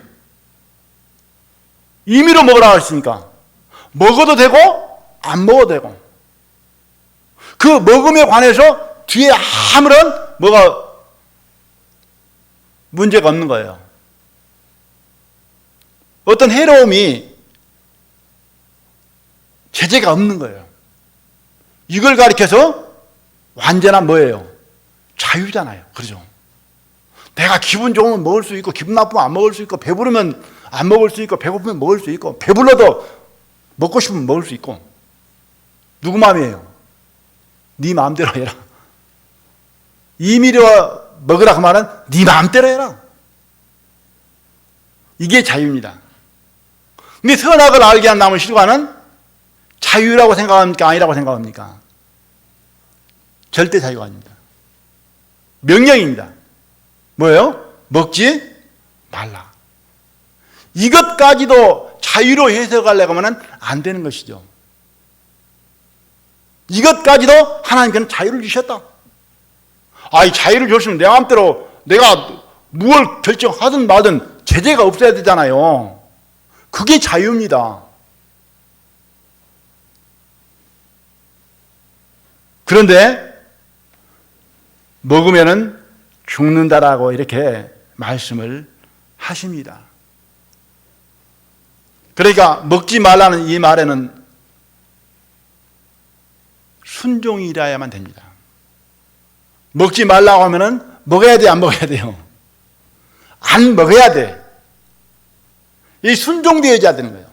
Speaker 1: 임의로 먹으라고 했으니까 먹어도 되고 안 먹어도 되고, 그 먹음에 관해서 뒤에 아무런 뭐가 문제가 없는 거예요. 어떤 해로움이 제재가 없는 거예요. 이걸 가리켜서 완전한 뭐예요? 자유잖아요. 그렇죠? 내가 기분 좋으면 먹을 수 있고, 기분 나쁘면 안 먹을 수 있고, 배부르면 안 먹을 수 있고, 배고프면 먹을 수 있고, 배불러도 먹고 싶으면 먹을 수 있고. 누구 마음이에요? 네 마음대로 해라. 임의로 먹으라 그 말은 네 마음대로 해라. 이게 자유입니다. 근데 선악을 알게 한 남은 실과는 자유라고 생각합니까? 아니라고 생각합니까? 절대 자유가 아닙니다. 명령입니다. 뭐예요? 먹지 말라. 이것까지도 자유로 해석하려고 하면 안 되는 것이죠. 이것까지도 하나님께는 자유를 주셨다. 이 자유를 줬으면 내 마음대로 내가 무엇을 결정하든 말든 제재가 없어야 되잖아요. 그게 자유입니다. 그런데 먹으면은 죽는다라고 이렇게 말씀을 하십니다. 그러니까 먹지 말라는 이 말에는 순종이라야만 됩니다. 먹지 말라고 하면은 먹어야 돼, 안 먹어야 돼요? 안 먹어야 돼. 이 순종되어져야 되는 거예요.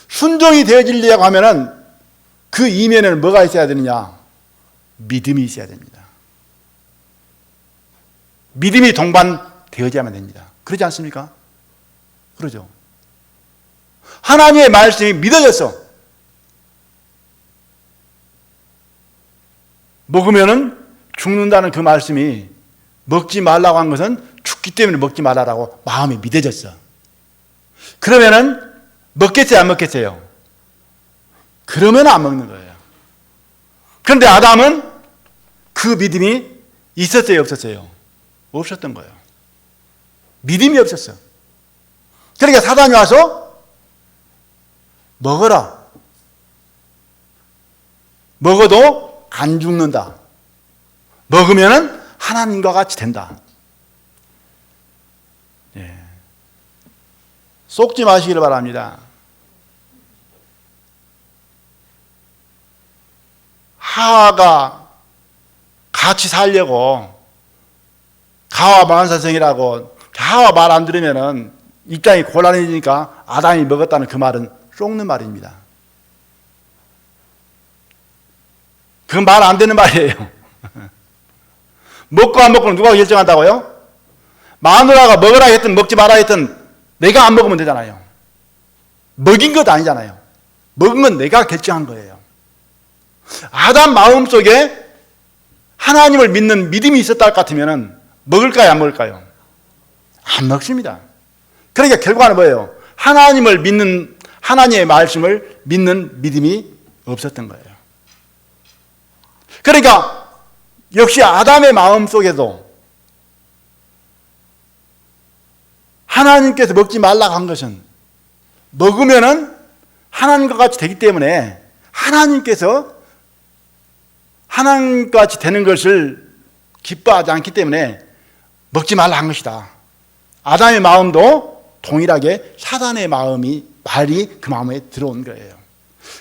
Speaker 1: 순종이 되어지려고 하면은 그 이면에는 뭐가 있어야 되느냐? 믿음이 있어야 됩니다. 믿음이 동반되어져야만 됩니다. 그러지 않습니까? 그러죠. 하나님의 말씀이 믿어졌어. 먹으면은 죽는다는 그 말씀이 먹지 말라고 한 것은 죽기 때문에 먹지 말라라고 마음이 믿어졌어. 그러면은 먹겠어요, 안 먹겠어요? 그러면 안 먹는 거예요. 그런데 아담은 그 믿음이 있었어요, 없었어요? 없었던 거예요. 믿음이 없었어. 그러니까 사단이 와서 먹어라. 먹어도 안 죽는다. 먹으면은 하나님과 같이 된다. 예. 속지 마시기를 바랍니다. 하와가 같이 살려고 가와 만사성이라고 하와 말 안 들으면은 입장이 곤란해지니까 아담이 먹었다는 그 말은 쏙는 말입니다. 그건 말 안 되는 말이에요. 먹고 안 먹고는 누가 결정한다고요? 마누라가 먹으라 했든 먹지 마라 했든 내가 안 먹으면 되잖아요. 먹인 것 아니잖아요. 먹은 건 내가 결정한 거예요. 아담 마음속에 하나님을 믿는 믿음이 있었다 같으면 먹을까요, 안 먹을까요? 안 먹습니다. 그러니까 결과는 뭐예요? 하나님을 믿는, 하나님의 말씀을 믿는 믿음이 없었던 거예요. 그러니까 역시 아담의 마음 속에도 하나님께서 먹지 말라고 한 것은 먹으면은 하나님과 같이 되기 때문에 하나님께서 하나님과 같이 되는 것을 기뻐하지 않기 때문에 먹지 말라 한 것이다. 아담의 마음도 동일하게 사단의 말이 그 마음에 들어온 거예요.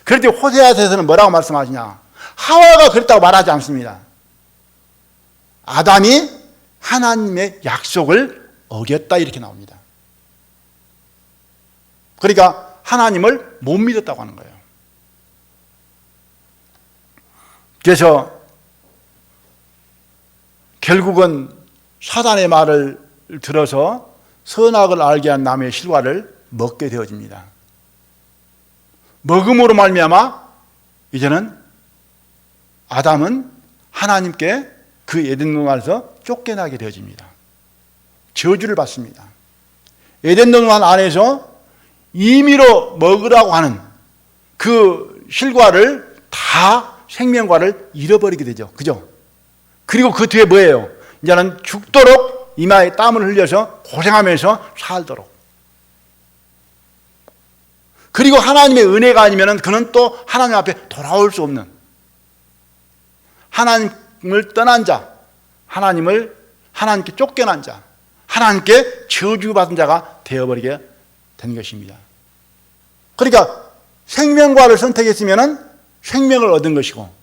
Speaker 1: 그럴 때 호세아서에서는 뭐라고 말씀하시냐? 하와가 그랬다고 말하지 않습니다. 아담이 하나님의 약속을 어겼다 이렇게 나옵니다. 그러니까 하나님을 못 믿었다고 하는 거예요. 그래서 결국은 사단의 말을 들어서 선악을 알게 한 나무의 실과를 먹게 되어집니다. 먹음으로 말미암아 이제는 아담은 하나님께 그 에덴 동산에서 쫓겨나게 되어집니다. 저주를 받습니다. 에덴 동산 안에서 임의로 먹으라고 하는 그 실과를 다 생명과를 잃어버리게 되죠. 그죠? 그리고 그 뒤에 뭐예요? 이제는 죽도록 이마에 땀을 흘려서 고생하면서 살도록. 그리고 하나님의 은혜가 아니면 그는 또 하나님 앞에 돌아올 수 없는, 하나님을 떠난 자, 하나님께 쫓겨난 자, 하나님께 저주받은 자가 되어버리게 된 것입니다. 그러니까 생명과를 선택했으면 생명을 얻은 것이고,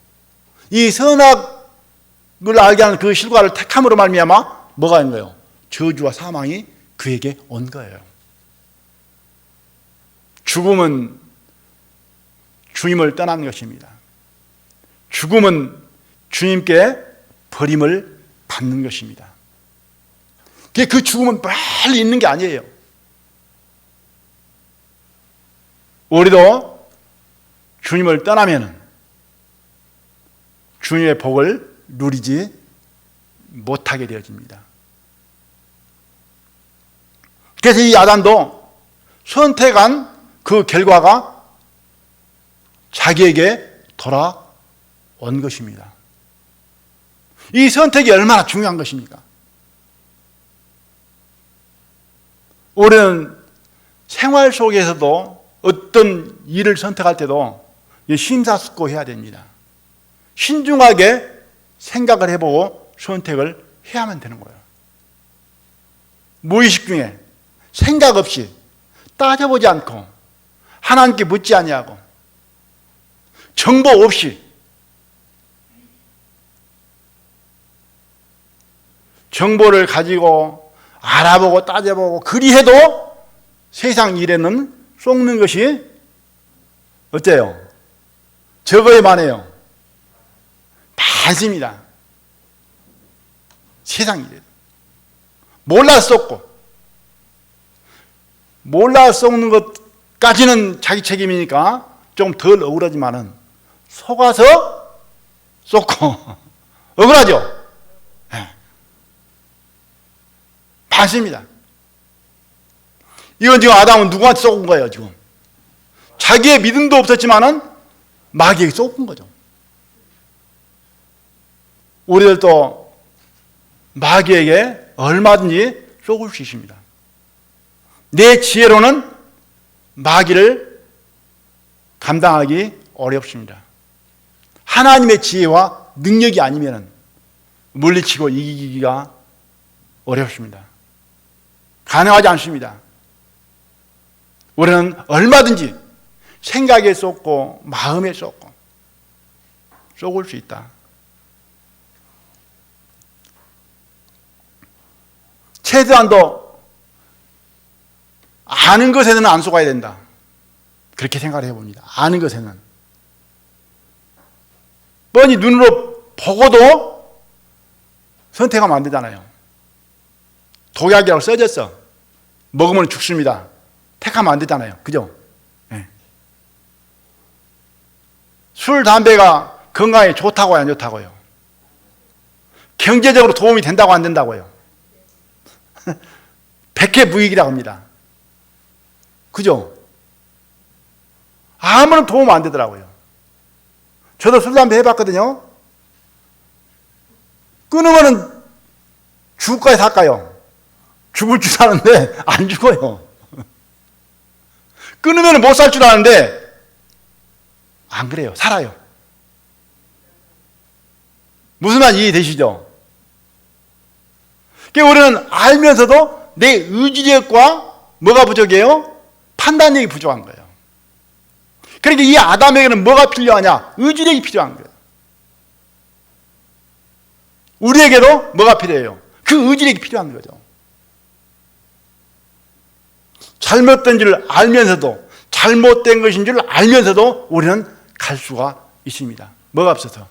Speaker 1: 이 선악을 알게 하는 그 실과를 택함으로 말미암아 뭐가 있는 거예요? 저주와 사망이 그에게 온 거예요. 죽음은 주님을 떠난 것입니다. 죽음은 주님께 버림을 받는 것입니다. 그 죽음은 빨리 있는 게 아니에요. 우리도 주님을 떠나면 주님의 복을 누리지 못하게 되어집니다. 그래서 이 아담도 선택한 그 결과가 자기에게 돌아온 것입니다. 이 선택이 얼마나 중요한 것입니까? 우리는 생활 속에서도 어떤 일을 선택할 때도 심사숙고해야 됩니다. 신중하게 생각을 해보고 선택을 해야만 되는 거예요. 무의식 중에 생각 없이 따져보지 않고 하나님께 묻지 아니하고 정보 없이 정보를 가지고 알아보고 따져보고 그리해도 세상 일에는 쏙는 것이 어때요? 적어야 많아요. 많습니다. 세상 일에 몰라 쏙고, 몰라 쏙는 것까지는 자기 책임이니까 좀 덜 억울하지만은 속아서 쏙고 억울하죠? 네. 많습니다. 이건 지금 아담은 누구한테 쏙은 거예요, 지금? 자기의 믿음도 없었지만은 마귀에게 쏙은 거죠. 우리들도 마귀에게 얼마든지 쏙을 수 있습니다. 내 지혜로는 마귀를 감당하기 어렵습니다. 하나님의 지혜와 능력이 아니면 물리치고 이기기가 어렵습니다. 가능하지 않습니다. 우리는 얼마든지 생각에 쏟고 마음에 쏟고 쏟을 수 있다. 최소한도 아는 것에는 안 속아야 된다. 그렇게 생각을 해봅니다. 아는 것에는. 뻔히 눈으로 보고도 선택하면 안 되잖아요. 독약이라고 써졌어. 먹으면 죽습니다. 택하면 안 되잖아요. 그죠? 네. 술, 담배가 건강에 좋다고요, 안 좋다고요? 경제적으로 도움이 된다고 안 된다고요? 백해무익이라고 합니다. 그죠? 아무런 도움 안 되더라고요. 저도 술, 담배 해봤거든요. 끊으면은 죽을까요, 살까요? 죽을 줄 아는데 안 죽어요. 끊으면 못 살 줄 아는데 안 그래요. 살아요. 무슨 말 이해되시죠? 그러니까 우리는 알면서도 내 의지력과 뭐가 부족해요? 판단력이 부족한 거예요. 그러니까 이 아담에게는 뭐가 필요하냐? 의지력이 필요한 거예요. 우리에게도 뭐가 필요해요? 그 의지력이 필요한 거죠. 잘못된 줄 알면서도, 잘못된 것인 줄 알면서도 우리는 갈 수가 있습니다. 뭐가 없어서?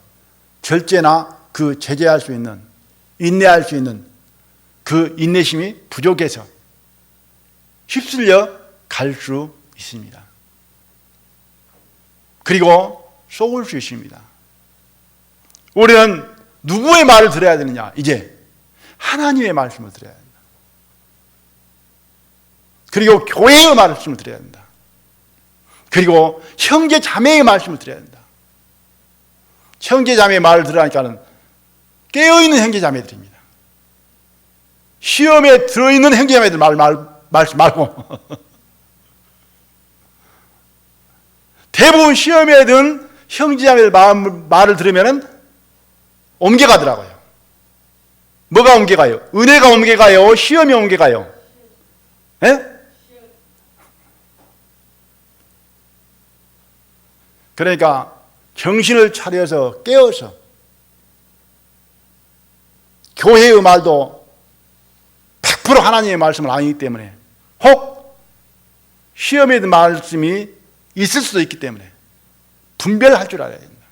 Speaker 1: 절제나 그 제재할 수 있는, 인내할 수 있는 그 인내심이 부족해서 휩쓸려 갈 수 있습니다. 그리고 속을 수 있습니다. 우리는 누구의 말을 들어야 되느냐? 이제 하나님의 말씀을 들어야 된다. 그리고 교회의 말씀을 들어야 된다. 그리고 형제 자매의 말씀을 들어야 된다. 형제 자매의 말을 들으니까는 깨어있는 형제 자매들입니다. 시험에 들어있는 형제 자매들 말씀 말고 대부분 시험에 든 형제 자매들 말을 들으면은 옮겨가더라고요. 뭐가 옮겨가요? 은혜가 옮겨가요? 시험이 옮겨가요? 예? 그러니까 정신을 차려서 깨어서 교회의 말도 100% 하나님의 말씀은 아니기 때문에, 혹 시험의 말씀이 있을 수도 있기 때문에 분별할 줄 알아야 됩니다.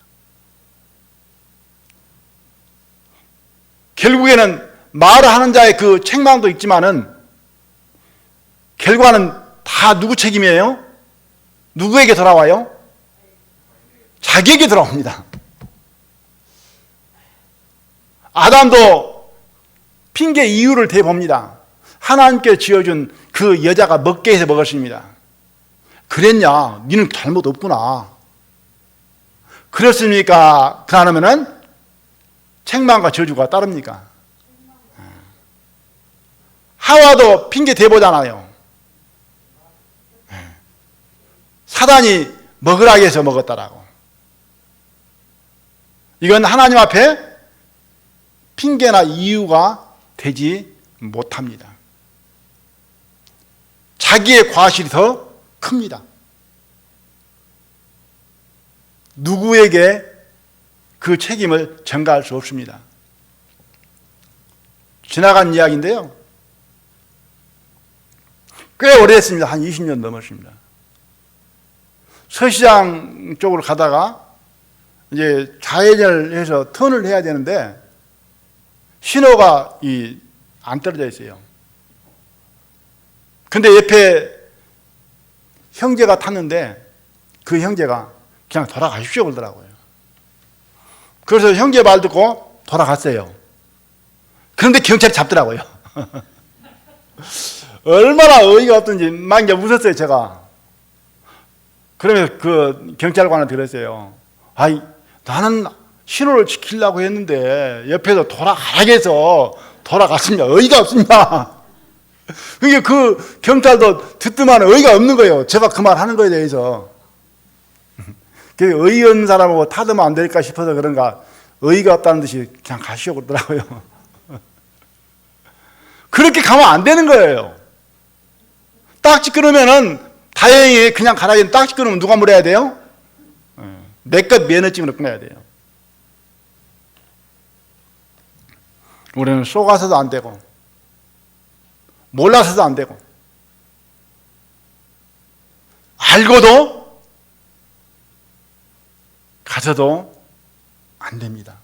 Speaker 1: 결국에는 말을 하는 자의 그 책망도 있지만은 결과는 다 누구 책임이에요? 누구에게 돌아와요? 자기에게 돌아옵니다. 아담도 핑계 이유를 대봅니다. 하나님께 지어준 그 여자가 먹게 해서 먹었습니다. 그랬냐? 니는 잘못 없구나. 그렇습니까? 그러면은 책망과 저주가 따릅니까? 하와도 핑계 대보잖아요. 사단이 먹으라 해서 먹었다라고. 이건 하나님 앞에 핑계나 이유가 되지 못합니다. 자기의 과실이 더 큽니다. 누구에게 그 책임을 전가할 수 없습니다. 지나간 이야기인데요. 꽤 오래됐습니다. 한 20년 넘었습니다. 서시장 쪽으로 가다가 이제 좌회전을 해서 턴을 해야 되는데 신호가 안 떨어져 있어요. 근데 옆에 형제가 탔는데 그 형제가 그냥 돌아가십시오 그러더라고요. 그래서 형제 말 듣고 돌아갔어요. 그런데 경찰이 잡더라고요. 얼마나 어이가 없던지 막 이제 웃었어요, 제가. 그러면 그 경찰관한테 그랬어요. 아이, 나는 신호를 지키려고 했는데 옆에서 돌아가라고 해서 돌아갔습니다. 어이가 없습니다. 그게 그 경찰도 듣더만 어이가 없는 거예요. 제가 그 말 하는 거에 대해서. 어이 없는 사람하고 타들면 안 될까 싶어서 그런가 어이가 없다는 듯이 그냥 가시오 그러더라고요. 그렇게 가면 안 되는 거예요. 딱지 끊으면은 다행히 그냥 가라고 했는데 딱지 끊으면 누가 물어야 돼요? 내 것 면허증으로 끊어야 돼요. 우리는 속아서도 안 되고 몰라서도 안 되고 알고도 가서도 안 됩니다.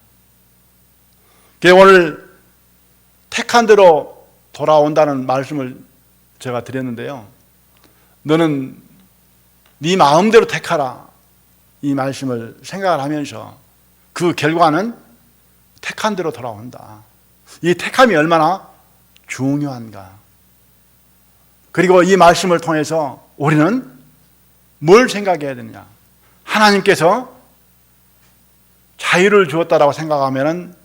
Speaker 1: 오늘 택한 대로 돌아온다는 말씀을 제가 드렸는데요. 너는 네 마음대로 택하라. 이 말씀을 생각을 하면서 그 결과는 택한 대로 돌아온다. 이 택함이 얼마나 중요한가. 그리고 이 말씀을 통해서 우리는 뭘 생각해야 되느냐. 하나님께서 자유를 주었다라고 생각하면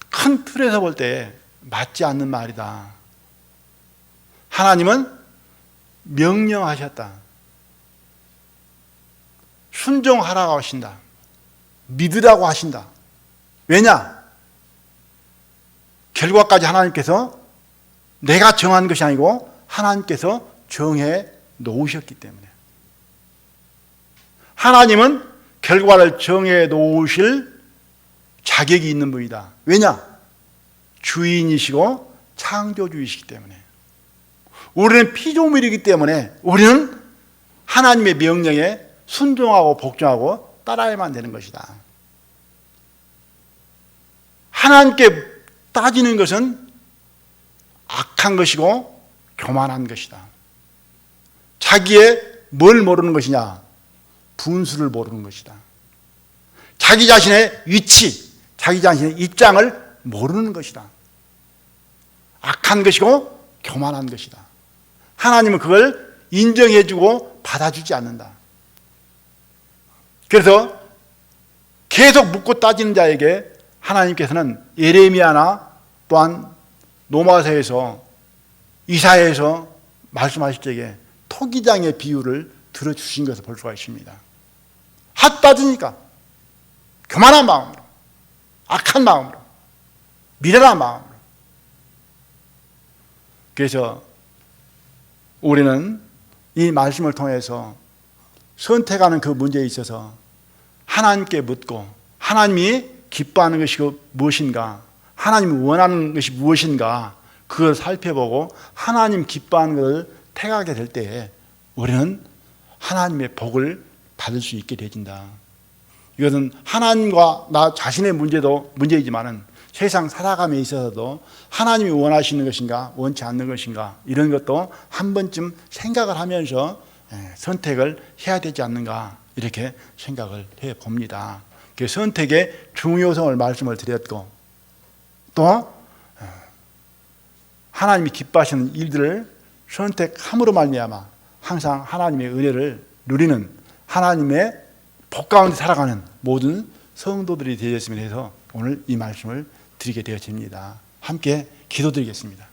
Speaker 1: 큰 틀에서 볼 때 맞지 않는 말이다. 하나님은 명령하셨다. 순종하라고 하신다. 믿으라고 하신다. 왜냐? 결과까지 하나님께서 내가 정한 것이 아니고 하나님께서 정해 놓으셨기 때문에. 하나님은 결과를 정해 놓으실 자격이 있는 분이다. 왜냐? 주인이시고 창조주이시기 때문에. 우리는 피조물이기 때문에 우리는 하나님의 명령에 순종하고 복종하고 따라야만 되는 것이다. 하나님께 따지는 것은 악한 것이고 교만한 것이다. 자기의 뭘 모르는 것이냐? 분수를 모르는 것이다. 자기 자신의 위치, 자기 자신의 입장을 모르는 것이다. 악한 것이고 교만한 것이다. 하나님은 그걸 인정해주고 받아주지 않는다. 그래서 계속 묻고 따지는 자에게 하나님께서는 예레미야나 또한 노마서에서 이사야에서 말씀하실 적에 토기장의 비유를 들어주신 것을 볼 수가 있습니다. 핫 따지니까 교만한 마음으로, 악한 마음으로, 미련한 마음으로. 그래서 우리는 이 말씀을 통해서 선택하는 그 문제에 있어서 하나님께 묻고 하나님이 기뻐하는 것이 무엇인가, 하나님이 원하는 것이 무엇인가, 그걸 살펴보고 하나님 기뻐하는 것을 택하게 될 때에 우리는 하나님의 복을 받을 수 있게 되어진다. 이것은 하나님과 나 자신의 문제도 문제이지만은 세상 살아감에 있어서도 하나님이 원하시는 것인가 원치 않는 것인가, 이런 것도 한 번쯤 생각을 하면서 선택을 해야 되지 않는가, 이렇게 생각을 해봅니다. 그 선택의 중요성을 말씀을 드렸고, 또 하나님이 기뻐하시는 일들을 선택함으로 말미암아 항상 하나님의 은혜를 누리는, 하나님의 복 가운데 살아가는 모든 성도들이 되었으면 해서 오늘 이 말씀을 드리게 되어집니다. 함께 기도드리겠습니다.